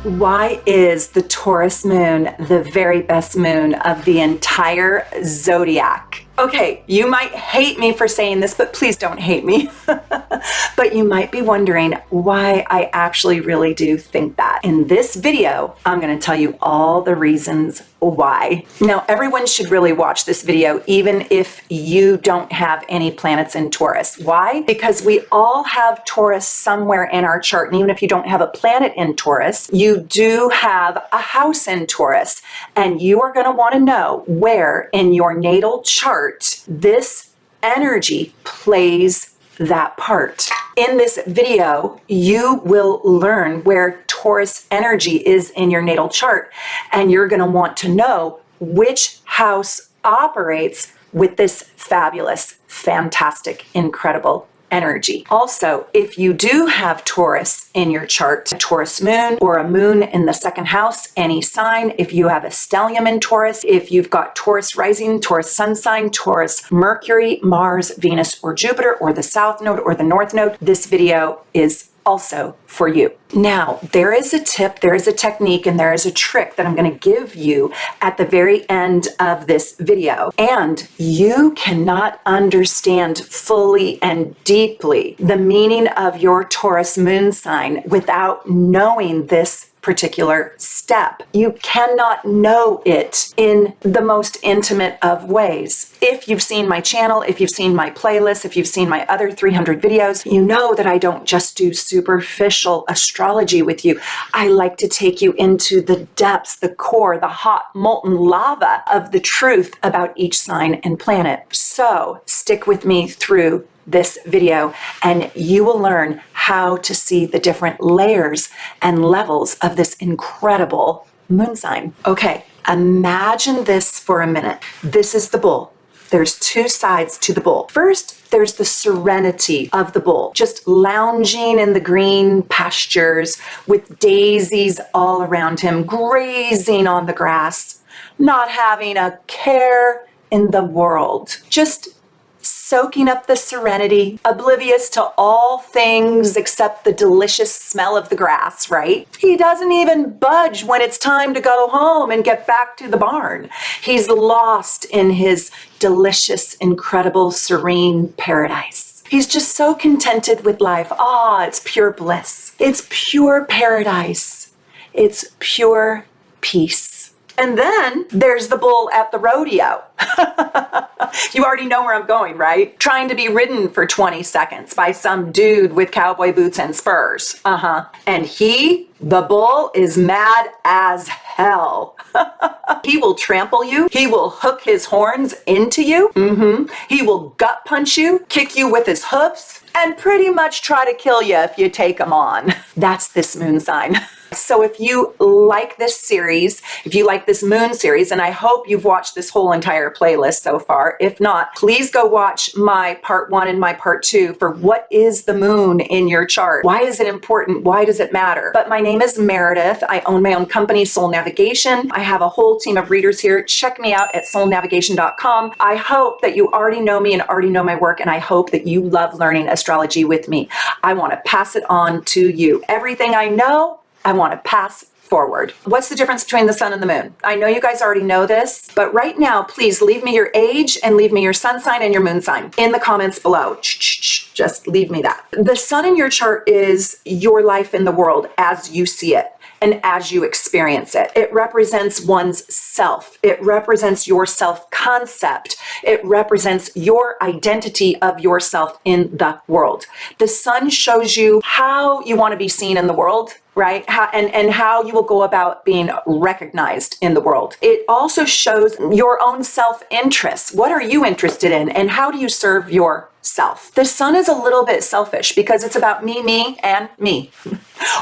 Why is the Taurus moon the very best moon of the entire zodiac? Okay, you might hate me for saying this, but please don't hate me. But you might be wondering why I actually really do think that. In this video, I'm going to tell you all the reasons why. Now, everyone should really watch this video, even if you don't have any planets in Taurus. Why? Because we all have Taurus somewhere in our chart. And even if you don't have a planet in Taurus, you do have a house in Taurus. And you are going to want to know where in your natal chart this energy plays that part. In this video, you will learn where Taurus energy is in your natal chart, and you're going to want to know which house operates with this fabulous, fantastic, incredible energy. Also, if you do have Taurus in your chart, a Taurus moon or a moon in the second house, any sign, if you have a stellium in Taurus, if you've got Taurus rising, Taurus sun sign, Taurus Mercury, Mars, Venus, or Jupiter, or the south node or the north node, this video is also for you. Now, there is a tip, there is a technique, and there is a trick that I'm going to give you at the very end of this video. And you cannot understand fully and deeply the meaning of your Taurus moon sign without knowing this particular step. You cannot know it in the most intimate of ways. If you've seen my channel, if you've seen my playlist, if you've seen my other 300 videos, you know that I don't just do superficial astrology with you. I like to take you into the depths, the core, the hot molten lava of the truth about each sign and planet. So stick with me through this video and you will learn how to see the different layers and levels of this incredible moon sign. Okay, imagine this for a minute. This is the bull. There's two sides to the bull. First, there's the serenity of the bull, just lounging in the green pastures with daisies all around him, grazing on the grass, not having a care in the world, just soaking up the serenity, oblivious to all things except the delicious smell of the grass, right? He doesn't even budge when it's time to go home and get back to the barn. He's lost in his delicious, incredible, serene paradise. He's just so contented with life. Ah, it's pure bliss. It's pure paradise. It's pure peace. And then there's the bull at the rodeo. You already know where I'm going, right? Trying to be ridden for 20 seconds by some dude with cowboy boots and spurs. And the bull, is mad as hell. He will trample you. He will hook his horns into you. He will gut punch you, kick you with his hoofs, and pretty much try to kill you if you take him on. That's this moon sign. So if you like this series, if you like this moon series, and I hope you've watched this whole entire playlist so far, if not, please go watch my part 1 and my part 2 for what is the moon in your chart? Why is it important? Why does it matter? But my name is Meredith. I own my own company, Soul Navigation. I have a whole team of readers here. Check me out at soulnavigation.com. I hope that you already know me and already know my work, and I hope that you love learning astrology with me. I want to pass it on to you. Everything I know, I want to pass forward. What's the difference between the sun and the moon? I know you guys already know this, but right now, please leave me your age and leave me your sun sign and your moon sign in the comments below. Just leave me that. The sun in your chart is your life in the world as you see it and as you experience it. It represents one's self. It represents your self-concept. It represents your identity of yourself in the world. The sun shows you how you want to be seen in the world, right? And how you will go about being recognized in the world. It also shows your own self-interest. What are you interested in, and how do you serve yourself? The sun is a little bit selfish because it's about me, me, and me.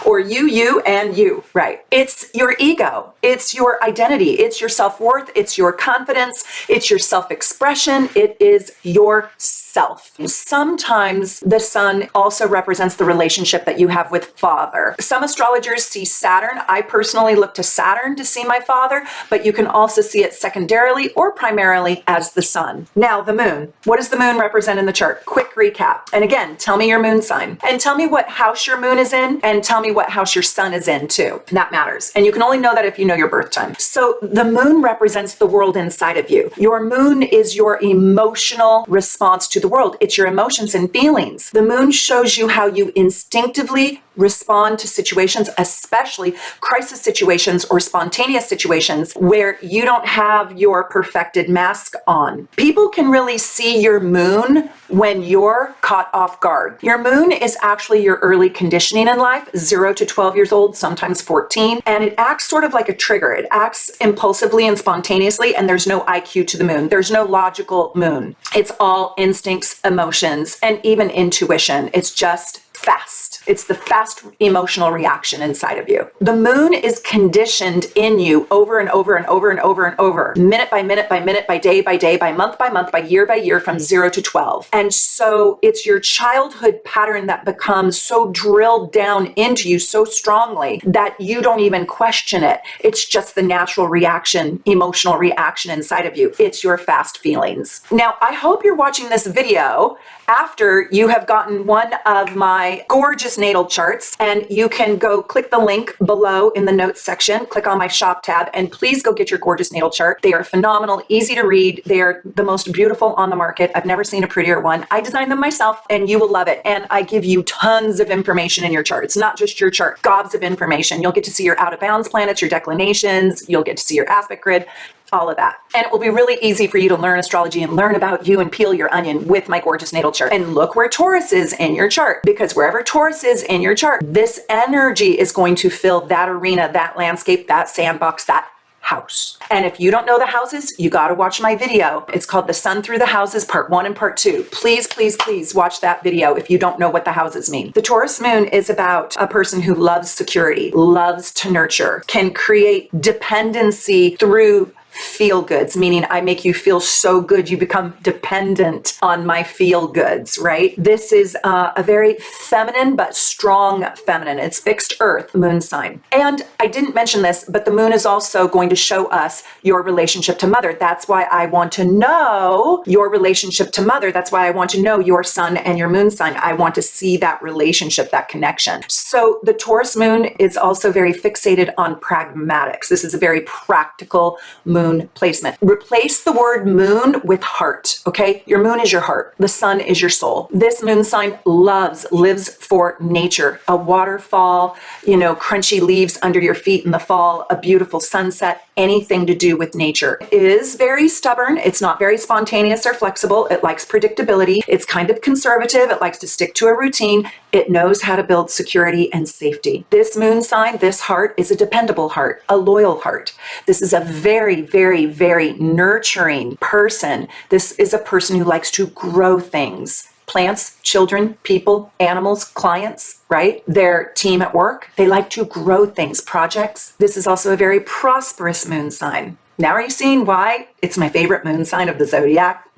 Or you, and you, right? It's your ego. It's your identity. It's your self-worth. It's your confidence. It's your self-expression. It is yourself. self. Sometimes the sun also represents the relationship that you have with father. Some astrologers see Saturn. I personally look to Saturn to see my father, but you can also see it secondarily or primarily as the sun. Now, the moon. What does the moon represent in the chart? Quick recap. And again, tell me your moon sign and tell me what house your moon is in and tell me what house your sun is in too. That matters. And you can only know that if you know your birth time. So the moon represents the world inside of you. Your moon is your emotional response to the world. It's your emotions and feelings. The moon shows you how you instinctively respond to situations, especially crisis situations or spontaneous situations where you don't have your perfected mask on. People can really see your moon when you're caught off guard. Your moon is actually your early conditioning in life, 0 to 12 years old, sometimes 14, and it acts sort of like a trigger. It acts impulsively and spontaneously, and there's no IQ to the moon. There's no logical moon. It's all instincts, emotions, and even intuition. It's just fast. It's the fast emotional reaction inside of you. The moon is conditioned in you over and over and over and over and over, minute by minute by minute, by day, by month, by year, from 0 to 12. And so it's your childhood pattern that becomes so drilled down into you so strongly that you don't even question it. It's just the natural reaction, emotional reaction inside of you. It's your fast feelings. Now, I hope you're watching this video after you have gotten one of my gorgeous natal charts, and you can go click the link below in the notes section, click on my shop tab, and please go get your gorgeous natal chart. They are phenomenal, easy to read. They are the most beautiful on the market. I've never seen a prettier one. I designed them myself and you will love it. And I give you tons of information in your chart. It's not just your chart, gobs of information. You'll get to see your out of bounds planets, your declinations, you'll get to see your aspect grid, all of that. And it will be really easy for you to learn astrology and learn about you and peel your onion with my gorgeous natal chart. And look where Taurus is in your chart, because wherever Taurus is in your chart, this energy is going to fill that arena, that landscape, that sandbox, that house. And if you don't know the houses, you got to watch my video. It's called The Sun Through the Houses, part 1 and part 2. Please, please, please watch that video if you don't know what the houses mean. The Taurus moon is about a person who loves security, loves to nurture, can create dependency through feel goods, meaning I make you feel so good you become dependent on my feel goods, right? This is a very feminine but strong feminine. It's fixed earth, moon sign. And I didn't mention this, but the moon is also going to show us your relationship to mother. That's why I want to know your relationship to mother. That's why I want to know your sun and your moon sign. I want to see that relationship, that connection. So the Taurus moon is also very fixated on pragmatics. This is a very practical moon placement. Replace the word moon with heart, okay? Your moon is your heart. The sun is your soul. This moon sign lives for nature. A waterfall, crunchy leaves under your feet in the fall, a beautiful sunset, anything to do with nature. It is very stubborn. It's not very spontaneous or flexible. It likes predictability. It's kind of conservative. It likes to stick to a routine. It knows how to build security and safety. This moon sign, this heart, is a dependable heart, a loyal heart. This is a very, very, very nurturing person. This is a person who likes to grow things. Plants, children, people, animals, clients, right? Their team at work. They like to grow things, projects. This is also a very prosperous moon sign. Now are you seeing why it's my favorite moon sign of the zodiac?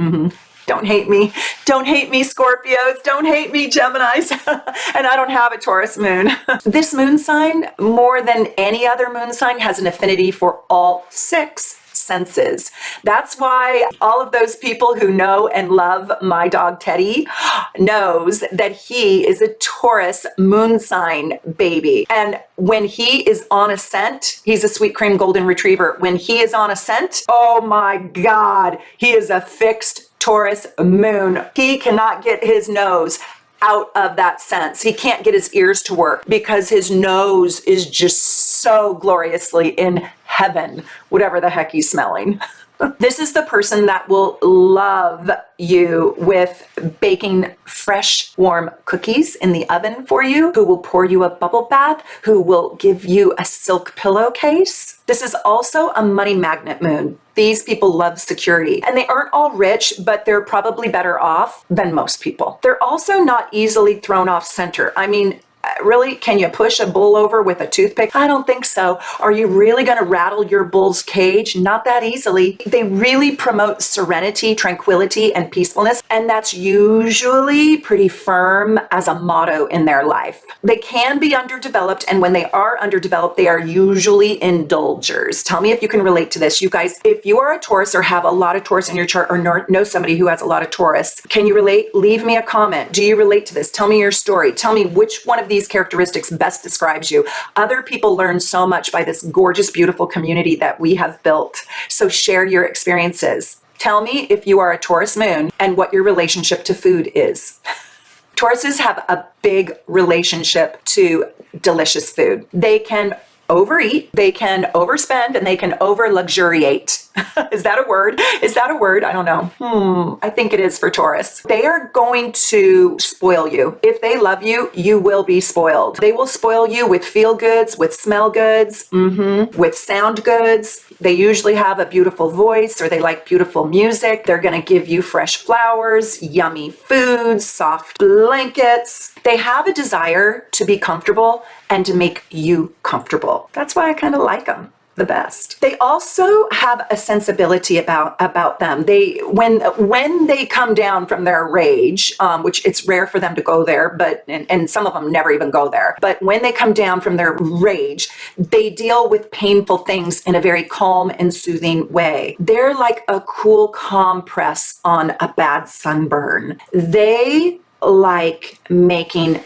Don't hate me. Don't hate me, Scorpios. Don't hate me, Geminis. And I don't have a Taurus moon. This moon sign, more than any other moon sign, has an affinity for all 6 senses. That's why all of those people who know and love my dog Teddy knows that he is a Taurus moon sign baby. And when he is on a scent, he's a sweet cream golden retriever. When he is on a scent, oh my God, he is a fixed Taurus moon. He cannot get his nose out of that sense. He can't get his ears to work because his nose is just so gloriously in heaven, whatever the heck he's smelling. This is the person that will love you with baking fresh, warm cookies in the oven for you, who will pour you a bubble bath, who will give you a silk pillowcase. This is also a money magnet moon. These people love security, and they aren't all rich, but they're probably better off than most people. They're also not easily thrown off center. I mean, Really? Can you push a bull over with a toothpick? I don't think so. Are you really going to rattle your bull's cage? Not that easily. They really promote serenity, tranquility, and peacefulness, and that's usually pretty firm as a motto in their life. They can be underdeveloped, and when they are underdeveloped, they are usually indulgers. Tell me if you can relate to this. You guys, if you are a Taurus or have a lot of Taurus in your chart or know somebody who has a lot of Taurus, can you relate? Leave me a comment. Do you relate to this? Tell me your story. Tell me which one of these characteristics best describes you. Other people learn so much by this gorgeous, beautiful community that we have built. So share your experiences. Tell me if you are a Taurus moon and what your relationship to food is. Tauruses have a big relationship to delicious food. They can overeat, they can overspend, and they can over luxuriate. Is that a word? Is that a word? I don't know. I think it is for Taurus. They are going to spoil you. If they love you, you will be spoiled. They will spoil you with feel goods, with smell goods, with sound goods. They usually have a beautiful voice or they like beautiful music. They're going to give you fresh flowers, yummy foods, soft blankets. They have a desire to be comfortable and to make you comfortable. That's why I kind of like them the best. They also have a sensibility about them. They when they come down from their rage, which it's rare for them to go there, but and some of them never even go there. But when they come down from their rage, they deal with painful things in a very calm and soothing way. They're like a cool compress on a bad sunburn. They like making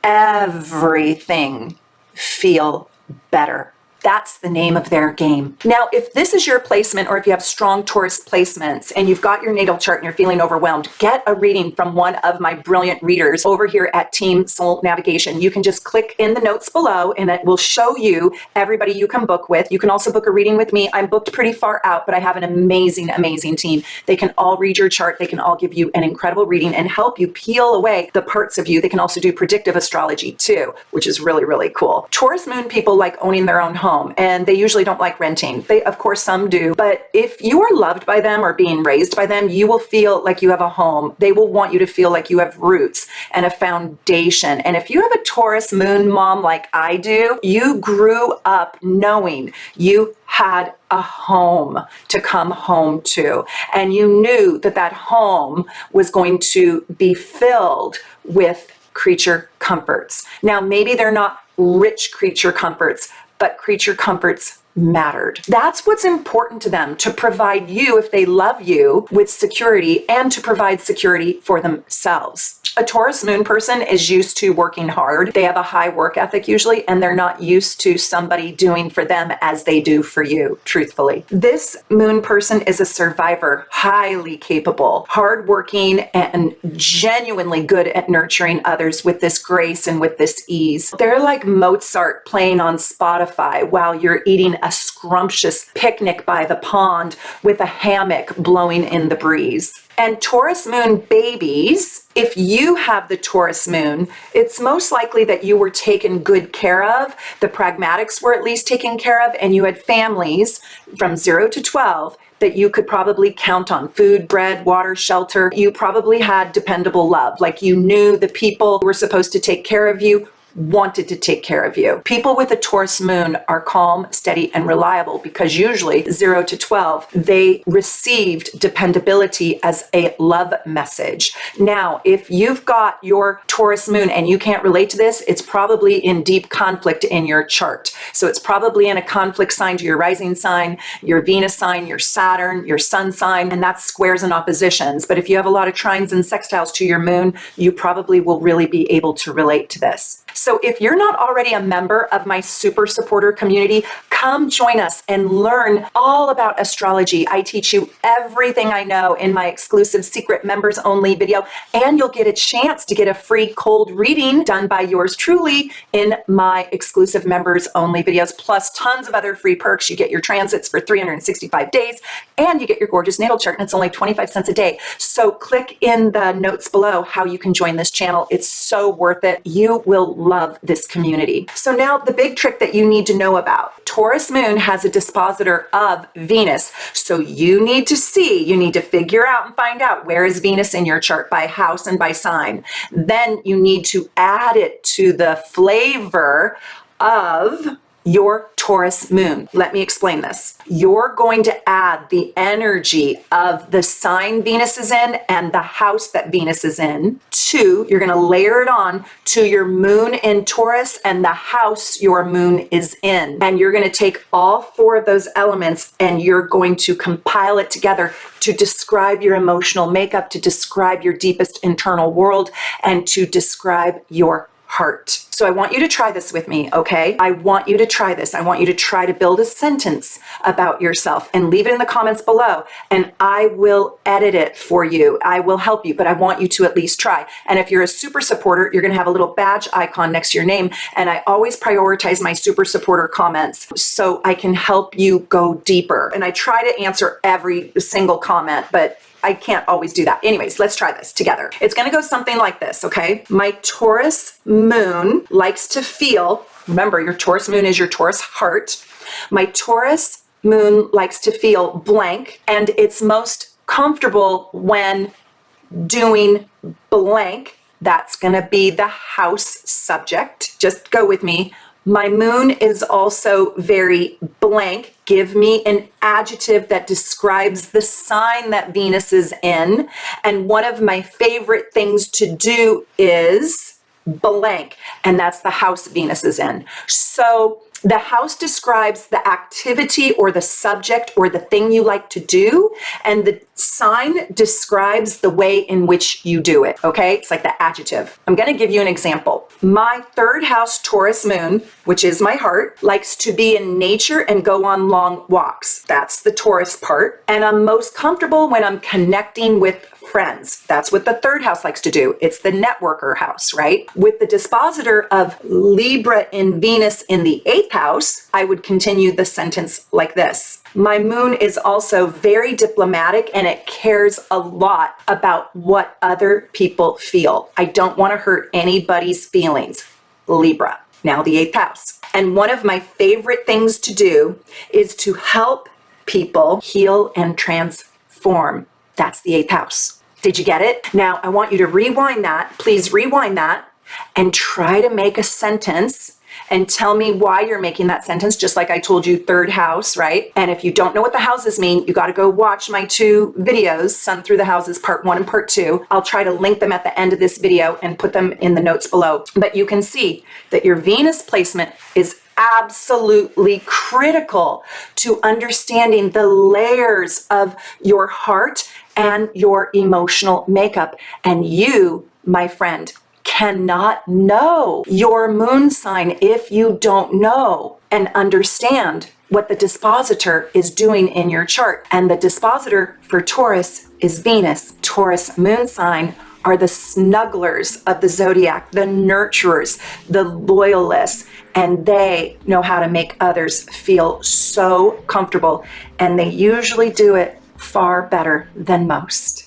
everything feel better. That's the name of their game. Now, if this is your placement or if you have strong Taurus placements and you've got your natal chart and you're feeling overwhelmed, get a reading from one of my brilliant readers over here at Team Soul Navigation. You can just click in the notes below and it will show you everybody you can book with. You can also book a reading with me. I'm booked pretty far out, but I have an amazing, amazing team. They can all read your chart. They can all give you an incredible reading and help you peel away the parts of you. They can also do predictive astrology too, which is really, really cool. Taurus moon people like owning their own home. And they usually don't like renting. They, of course, some do. But if you are loved by them or being raised by them, you will feel like you have a home. They will want you to feel like you have roots and a foundation. And if you have a Taurus moon mom like I do, you grew up knowing you had a home to come home to. And you knew that that home was going to be filled with creature comforts. Now, maybe they're not rich creature comforts, but creature comforts mattered. That's what's important to them, to provide you, if they love you, with security and to provide security for themselves. A Taurus moon person is used to working hard. They have a high work ethic usually, and they're not used to somebody doing for them as they do for you, truthfully. This moon person is a survivor, highly capable, hardworking, and genuinely good at nurturing others with this grace and with this ease. They're like Mozart playing on Spotify while you're eating a scrumptious picnic by the pond with a hammock blowing in the breeze. And Taurus moon babies, if you have the Taurus moon, it's most likely that you were taken good care of. The pragmatics were at least taken care of, and you had families from 0 to 12 that you could probably count on. Food, bread, water, shelter. You probably had dependable love. Like you knew the people who were supposed to take care of you wanted to take care of you. People with a Taurus moon are calm, steady, and reliable because usually 0 to 12, they received dependability as a love message. Now, if you've got your Taurus moon and you can't relate to this, it's probably in deep conflict in your chart. So it's probably in a conflict sign to your rising sign, your Venus sign, your Saturn, your sun sign, and that's squares and oppositions. But if you have a lot of trines and sextiles to your moon, you probably will really be able to relate to this. So if you're not already a member of my super supporter community, come join us and learn all about astrology. I teach you everything I know in my exclusive secret members only video, and you'll get a chance to get a free cold reading done by yours truly in my exclusive members only videos, plus tons of other free perks. You get your transits for 365 days, and you get your gorgeous natal chart, and it's only 25 cents a day. So click in the notes below how you can join this channel. It's so worth it. You will love this community. So now the big trick that you need to know about. Taurus moon has a dispositor of Venus. So you need to figure out and find out where is Venus in your chart by house and by sign. Then you need to add it to the flavor of your Taurus moon. Let me explain this. You're going to add the energy of the sign Venus is in and the house that Venus is in you're going to layer it on to your moon in Taurus and the house your moon is in. And you're going to take all 4 of those elements and you're going to compile it together to describe your emotional makeup, to describe your deepest internal world, and to describe your heart. So I want you to try this with me, okay? I want you to try this. I want you to try to build a sentence about yourself and leave it in the comments below, and I will edit it for you. I will help you, but I want you to at least try. And if you're a super supporter, you're gonna have a little badge icon next to your name, and I always prioritize my super supporter comments so I can help you go deeper. And I try to answer every single comment, but I can't always do that. Anyways, let's try this together. It's going to go something like this, okay? My Taurus moon likes to feel, remember your Taurus moon is your Taurus heart. My Taurus moon likes to feel blank, and it's most comfortable when doing blank. That's going to be the house subject. Just go with me. My moon is also very blank. Give me an adjective that describes the sign that Venus is in. And one of my favorite things to do is blank, and that's the house Venus is in. So the house describes the activity or the subject or the thing you like to do, and the sign describes the way in which you do it, okay? It's like the adjective. I'm gonna give you an example. My 3rd house Taurus moon, which is my heart, likes to be in nature and go on long walks. That's the Taurus part. And I'm most comfortable when I'm connecting with friends. That's what the 3rd house likes to do. It's the networker house, right? With the dispositor of Libra in Venus in the 8th house, I would continue the sentence like this. My moon is also very diplomatic and it cares a lot about what other people feel. I don't want to hurt anybody's feelings. Libra, now the 8th house. And one of my favorite things to do is to help people heal and transform. That's the 8th house. Did you get it? Now, I want you to rewind that. Please rewind that and try to make a sentence and tell me why you're making that sentence, just like I told you, 3rd house, right? And if you don't know what the houses mean, you got to go watch my 2 videos, Sun Through the Houses, part 1 and part 2. I'll try to link them at the end of this video and put them in the notes below. But you can see that your Venus placement is absolutely critical to understanding the layers of your heart and your emotional makeup. And you, my friend, cannot know your moon sign if you don't know and understand what the dispositor is doing in your chart. And the dispositor for Taurus is Venus. Taurus moon sign are the snugglers of the zodiac, the nurturers, the loyalists, and they know how to make others feel so comfortable, and they usually do it far better than most.